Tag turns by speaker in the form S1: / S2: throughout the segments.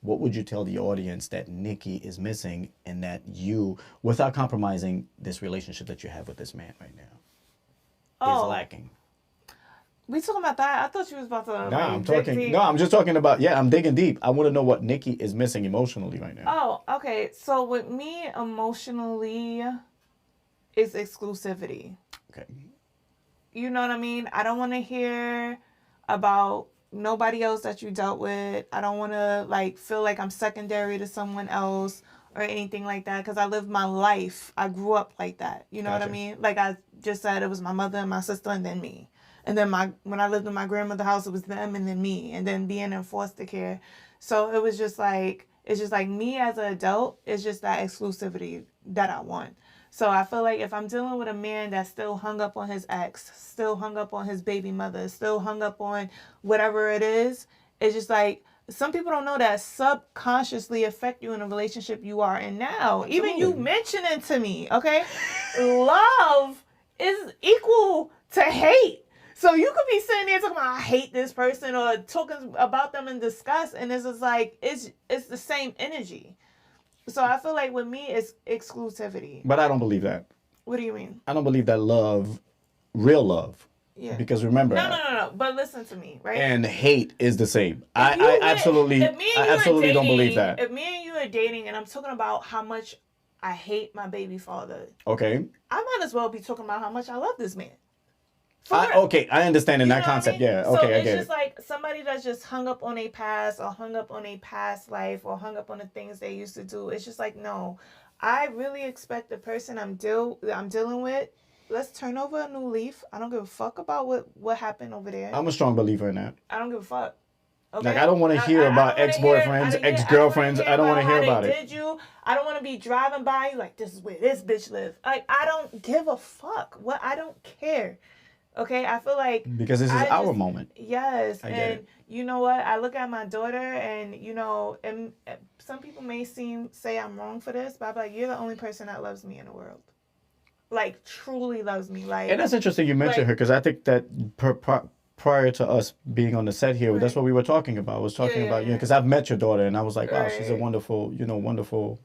S1: what would you tell the audience that Nikki is missing and that you, without compromising this relationship that you have with this man right now, is lacking?
S2: We talking about that? I thought you was about to.
S1: No, I'm talking. No, I'm just talking about. Yeah, I'm digging deep. I want to know what Nikki is missing emotionally right now.
S2: Oh, okay. So with me, emotionally, is exclusivity.
S1: Okay.
S2: You know what I mean? I don't want to hear about nobody else that you dealt with. I don't want to like feel like I'm secondary to someone else or anything like that because I lived my life. I grew up like that. You know what I mean? Like I just said, it was my mother and my sister and then me. And then when I lived in my grandmother's house, it was them and then me. And then being in foster care. So it was just like, it's just like me as an adult, it's just that exclusivity that I want. So I feel like if I'm dealing with a man that's still hung up on his ex, still hung up on his baby mother, still hung up on whatever it is, it's just like, some people don't know that subconsciously affect you in a relationship you are in now. Absolutely. Even you mentioning to me, okay? Love is equal to hate. So you could be sitting there talking about I hate this person or talking about them in disgust, and it's just like it's the same energy. So I feel like with me it's exclusivity.
S1: But I don't believe that.
S2: What do you mean?
S1: I don't believe that love, real love.
S2: Yeah.
S1: Because remember.
S2: No. But listen to me, right?
S1: And hate is the same. I absolutely don't believe that.
S2: If me and you are dating, and I'm talking about how much I hate my baby father.
S1: Okay.
S2: I might as well be talking about how much I love this man.
S1: Okay, I understand in that concept. I mean? Yeah, okay,
S2: so
S1: I get it.
S2: It's just like somebody that's just hung up on a past or hung up on a past life or hung up on the things they used to do. It's just like, no, I really expect the person I'm dealing with, let's turn over a new leaf. I don't give a fuck about what happened over there.
S1: I'm a strong believer in that.
S2: I don't give a fuck. Okay?
S1: Like, I don't want to hear about ex-boyfriends, ex-girlfriends. I don't want to hear about it.
S2: Did you? I don't want to be driving by you like, this is where this bitch lives. Like, I don't give a fuck. I don't care. Okay, I feel like
S1: because this is our moment.
S2: Yes, and you know what? I look at my daughter, and you know, and some people may say I'm wrong for this, but I'm like, you're the only person that loves me in the world, like truly loves me. Like,
S1: and that's interesting you mentioned her because I think that prior to us being on the set here, that's what we were talking about. I was talking about you because I've met your daughter, and I was like, wow, she's a wonderful, wonderful.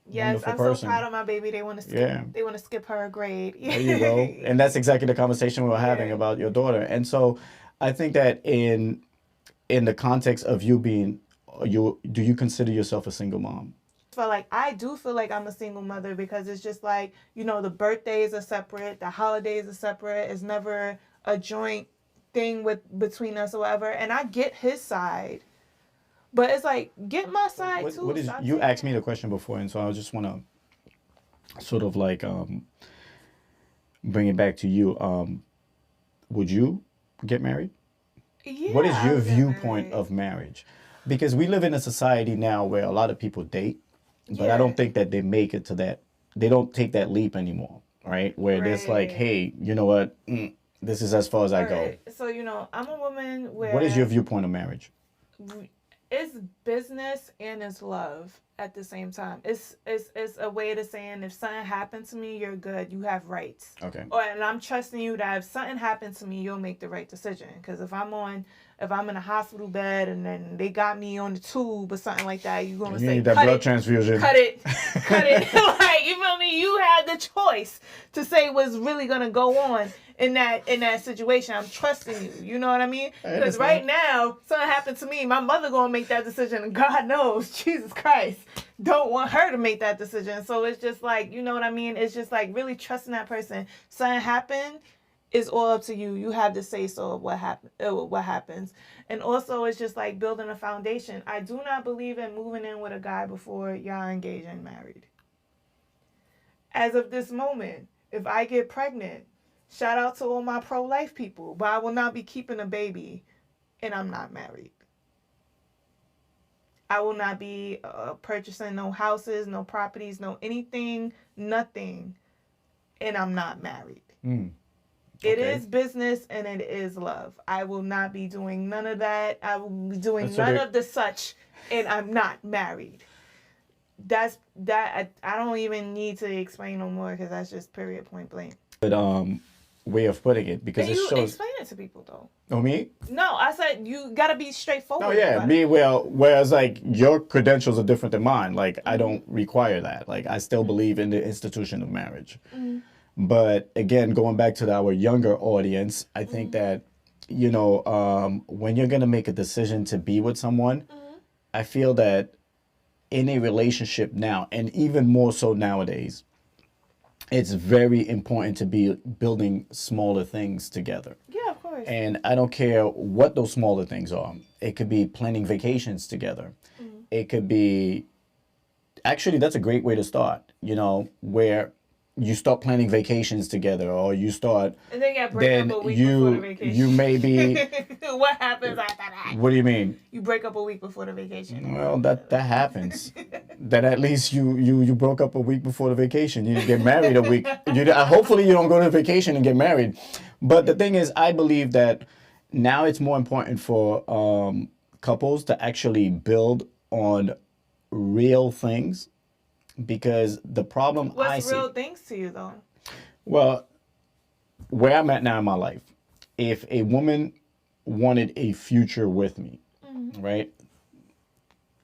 S2: Yes, I'm
S1: person.
S2: So proud of my baby. They want to skip. Yeah. They want to skip her a grade.
S1: There you go. And that's exactly the conversation we were having about your daughter. And so, I think that in the context of you being, do you consider yourself a single mom?
S2: So like I do feel like I'm a single mother because it's just like, you know, the birthdays are separate, the holidays are separate. It's never a joint thing between us or whatever. And I get his side. But it's like, get my side too.
S1: You asked me the question before, and so I just want to sort of like bring it back to you. Would you get married?
S2: Yeah.
S1: What is your viewpoint of marriage? Because we live in a society now where a lot of people date, but I don't think that they make it to that. They don't take that leap anymore, right? Where it's like, hey, you know what? This is as far as I go.
S2: So, you know, I'm a woman where...
S1: What is your viewpoint of marriage?
S2: It's business and it's love at the same time. It's a way to saying if something happened to me, you're good. You have rights.
S1: Okay.
S2: And I'm trusting you that if something happened to me, you'll make the right decision. Because if I'm in a hospital bed and then they got me on the tube or something like that, you're gonna say,
S1: need that blood transfusion.
S2: Cut it. Like, you feel me? You had the choice to say what's really gonna go on in that situation. I'm trusting you. You know what I mean? Because right now, something happened to me, my mother gonna make that decision, and God knows, Jesus Christ, don't want her to make that decision. So it's just like, you know what I mean? It's just like really trusting that person. Something happened. It's all up to you. You have to say so of what happens. And also, it's just like building a foundation. I do not believe in moving in with a guy before y'all engaged and married. As of this moment, if I get pregnant, shout out to all my pro-life people, but I will not be keeping a baby and I'm not married. I will not be purchasing no houses, no properties, no anything, nothing, and I'm not married. It is business and it is love. I will not be doing none of that. I will be doing none of the such, and I'm not married. That's that. I don't even need to explain no more because that's just period, point blank.
S1: But way of putting it because
S2: And
S1: it
S2: you
S1: shows.
S2: explain it to people though.
S1: Oh, me?
S2: No, I said you gotta be straightforward.
S1: Oh yeah,
S2: about
S1: me.
S2: it.
S1: Well, whereas like your credentials are different than mine. Like I
S2: Mm-hmm.
S1: don't require that. Like I still believe in the institution of marriage.
S2: Mm-hmm.
S1: But again, going back to our younger audience, I think that when you're gonna make a decision to be with someone, I feel that in a relationship now, and even more so nowadays, it's very important to be building smaller things together.
S2: Yeah, of course.
S1: And I don't care what those smaller things are. It could be planning vacations together. It could be, actually, that's a great way to start, where you start planning vacations together or you start,
S2: And then you break
S1: then
S2: up a week before the
S1: you
S2: vacation.
S1: may be,
S2: What happens after that?
S1: what do you mean?
S2: You break up a week before the vacation.
S1: Well, that happens. That at least you broke up a week before the vacation. You get married a week. Hopefully you don't go to vacation and get married. But the thing is, I believe that now it's more important for couples to actually build on real things because the problem I
S2: What's
S1: see.
S2: real things to you though?
S1: Well, where I'm at now in my life, if a woman wanted a future with me, right?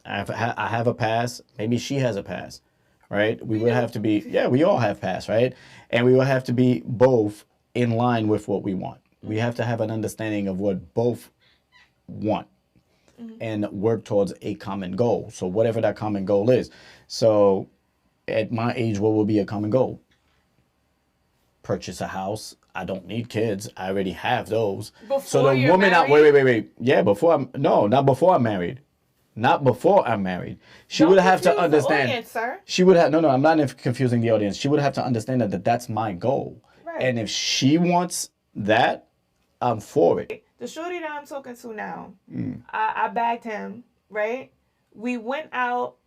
S1: I have a past. Maybe she has a past, right? We would have to be, yeah, we all have past, right? And we would have to be both in line with what we want. We have to have an understanding of what both want and work towards a common goal. So whatever that common goal is. So at my age, what will be a common goal? Purchase a house. I don't need kids. I already have those.
S2: Before you're married?
S1: Wait. Yeah, not before I'm married. Not before I'm married. She
S2: Don't
S1: would have to
S2: confuse the
S1: understand.
S2: audience, sir.
S1: She would have no. I'm not confusing the audience. She would have to understand that that's my goal.
S2: Right.
S1: And if she wants that, I'm for it.
S2: The shorty that I'm talking to now, I bagged him, right? We went out.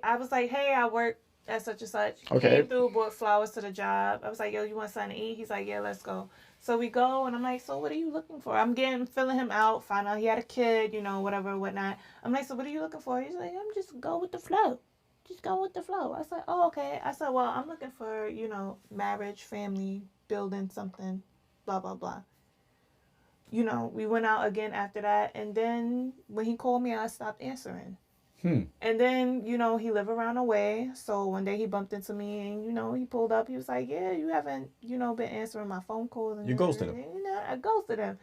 S2: I was like, hey, I work at such and such.
S1: Okay.
S2: Came through, bought flowers to the job. I was like, yo, you want something to eat? He's like, yeah, let's go. So we go, and I'm like, so what are you looking for? I'm filling him out, find out he had a kid, whatever, whatnot. I'm like, so what are you looking for? He's like, I'm just go with the flow. Just go with the flow. I said, oh, okay. I said, well, I'm looking for, marriage, family, building something, blah, blah, blah. We went out again after that, and then when he called me, I stopped answering. And then, he lived around the way, so one day he bumped into me, and, he pulled up, he was like, yeah, you haven't, been answering my phone calls. And
S1: You ghosted him.
S2: I ghosted him.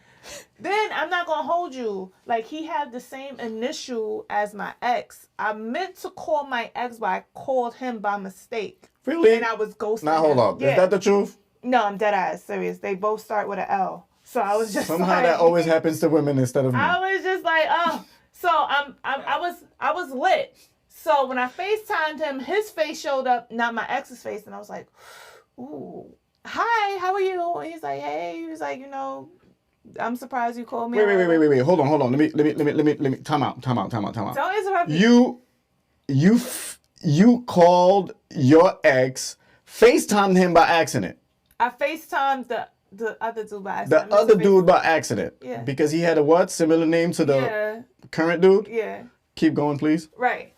S2: Then, I'm not going to hold you, like, he had the same initial as my ex. I meant to call my ex, but I called him by mistake.
S1: Really?
S2: And I was ghosting
S1: Now, hold
S2: him.
S1: up.
S2: Yeah.
S1: Is that the truth?
S2: No, I'm dead ass serious. They both start with an L. So I was just
S1: Somehow
S2: like,
S1: that always happens to women instead of me.
S2: I was just like, oh. So I was lit. So when I FaceTimed him, his face showed up, not my ex's face, and I was like, ooh, hi, how are you? And he's like, hey. He was like, I'm surprised you called me.
S1: Wait. Hold on. Let me. Time out.
S2: Don't interrupt me.
S1: You called your ex, FaceTimed him by accident.
S2: I FaceTimed the other dude by
S1: The
S2: accident.
S1: other dude by accident.
S2: Yeah.
S1: Because he had a what? Similar name to the current dude?
S2: Yeah.
S1: Keep going, please.
S2: Right.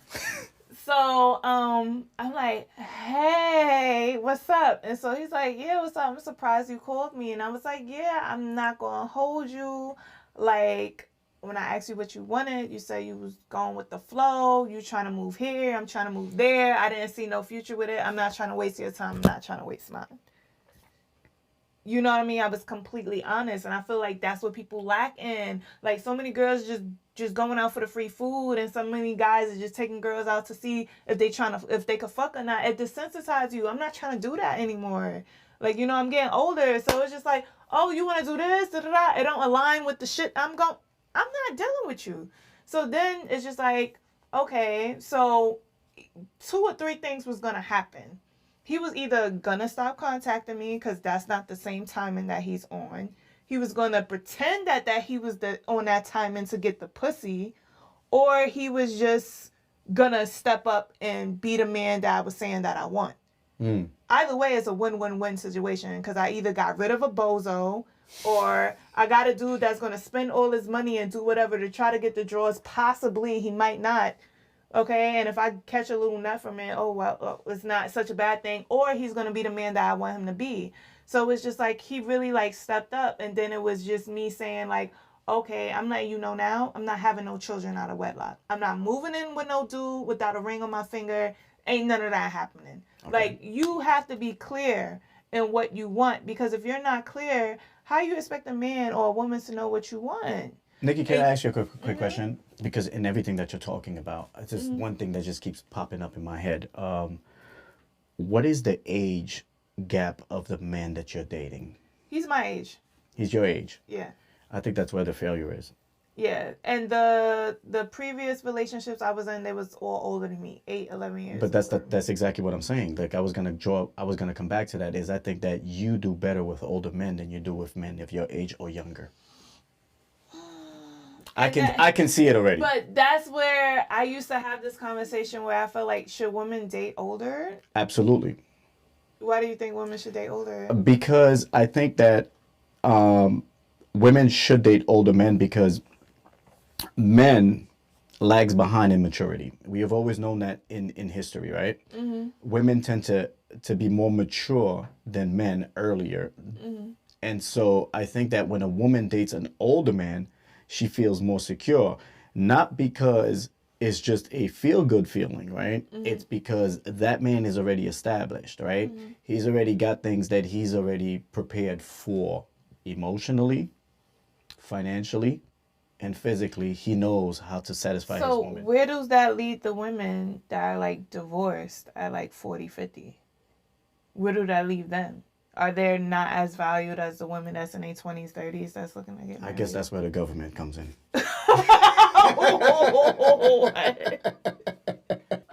S2: So, I'm like, hey, what's up? And so he's like, yeah, what's up? I'm surprised you called me. And I was like, yeah, I'm not going to hold you. Like, when I asked you what you wanted, you said you was going with the flow. You trying to move here. I'm trying to move there. I didn't see no future with it. I'm not trying to waste your time. I'm not trying to waste mine. You know what I mean? I was completely honest, and I feel like that's what people lack in. Like, so many girls just going out for the free food, and so many guys are just taking girls out to see if they could fuck or not. It desensitizes you. I'm not trying to do that anymore. Like, I'm getting older, so it's just like, oh, you want to do this? Da-da-da. It don't align with the shit I'm not dealing with you. So then it's just like, okay, so 2 or 3 things was gonna happen. He was either gonna stop contacting me because that's not the same timing that he's on. He was gonna pretend that he was on that timing to get the pussy, or he was just gonna step up and be the man that I was saying that I want. Either way, it's a win-win-win situation because I either got rid of a bozo, or I got a dude that's gonna spend all his money and do whatever to try to get the drawers. Possibly he might not. Okay, and if I catch a little nut from it, oh, well, it's not such a bad thing. Or he's going to be the man that I want him to be. So it's just like he really like stepped up, and then it was just me saying like, okay, I'm letting you know now, I'm not having no children out of wedlock. I'm not moving in with no dude without a ring on my finger. Ain't none of that happening. Okay. Like, you have to be clear in what you want, because if you're not clear, how you expect a man or a woman to know what you want?
S1: Nikki, can I ask you a quick question? Because in everything that you're talking about, it's just one thing that just keeps popping up in my head. What is the age gap of the man that you're dating?
S2: He's my age.
S1: He's your age?
S2: Yeah.
S1: I think that's where the failure is.
S2: Yeah, and the previous relationships I was in, they was all older than me, 8, 11 years.
S1: But that's exactly what I'm saying. Like, I was gonna come back to that. Is I think that you do better with older men than you do with men of your age or younger. I can see it already.
S2: But that's where I used to have this conversation where I felt like, should women date older?
S1: Absolutely.
S2: Why do you think women should date older?
S1: Because I think that women should date older men, because men lags behind in maturity. We have always known that in history, right? Mm-hmm. Women tend to be more mature than men earlier. Mm-hmm. And so I think that when a woman dates an older man, she feels more secure. Not because it's just a feel-good feeling, right? Mm-hmm. It's because that man is already established, right? Mm-hmm. He's already got things that he's already prepared for emotionally, financially, and physically. He knows how to satisfy his woman.
S2: So where does that lead the women that are like divorced at like 40, 50? Where do that leave them? Are they not as valued as the women that's in their 20s, 30s that's looking to get married?
S1: I guess that's where the government comes in.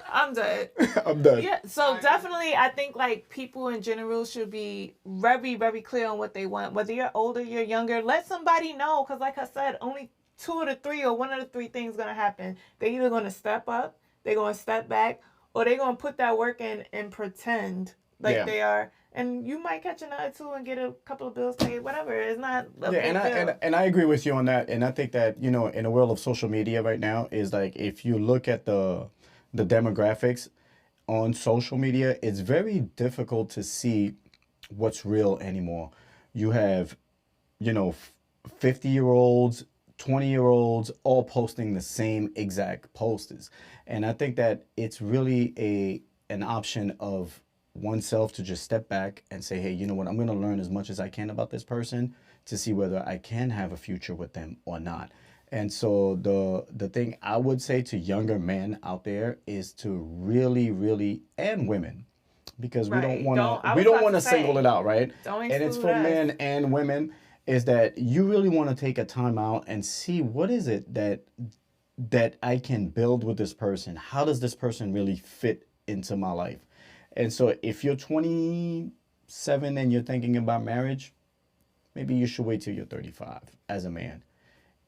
S2: I'm done.
S1: I'm done.
S2: Yeah, so definitely I think like people in general should be very, very clear on what they want. Whether you're older, you're younger, let somebody know. Because like I said, only 2 of the 3 or 1 of the 3 things going to happen. They're either going to step up, they're going to step back, or they're going to put that work in and pretend like they are. And you might catch another 2 and get a couple of bills paid, whatever. It's not a big deal.
S1: And I agree with you on that. And I think that, you know, in the world of social media right now, is like, if you look at the demographics on social media, it's very difficult to see what's real anymore. You have, you know, 50-year-olds, 20-year-olds all posting the same exact posters. And I think that it's really an option of oneself to just step back and say, hey, you know what, I'm going to learn as much as I can about this person to see whether I can have a future with them or not. And so the thing I would say to younger men out there is to really, and women, because we don't want to single it out, right? And it's for men and women, is that you really want to take a time out and see what is it that I can build with this person. How does this person really fit into my life? And so if you're 27 and you're thinking about marriage, maybe you should wait till you're 35 as a man.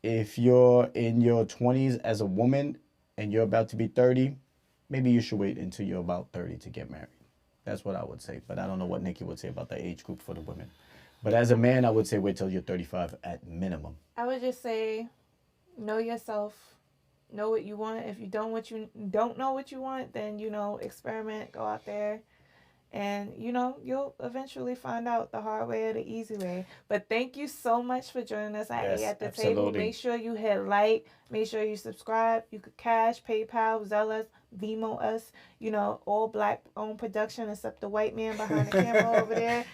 S1: If you're in your 20s as a woman and you're about to be 30, maybe you should wait until you're about 30 to get married. That's what I would say. But I don't know what Nikki would say about the age group for the women. But as a man, I would say wait till you're 35 at minimum.
S2: I would just say, know yourself. Know what you want. If you don't know what you want, then, you know, experiment, go out there, and, you know, you'll eventually find out the hard way or the easy way. But thank you so much for joining us at the table. Make sure you hit like, make sure you subscribe. You could cash, PayPal, Zelle us, Venmo us, you know, all black owned production except the white man behind the camera over there.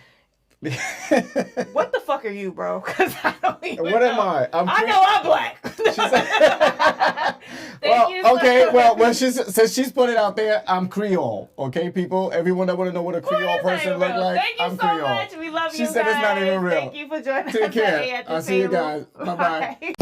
S2: What the fuck are you, bro? Because I don't even know.
S1: What am I?
S2: I know I'm black.
S1: Since she's put it out there, I'm Creole. Okay, people? Everyone that want to know what a Creole person look like, I'm Creole.
S2: Thank you so much. We love you guys.
S1: She said it's not even real.
S2: Thank you for joining us.
S1: Take care. I'll see you guys. Bye-bye.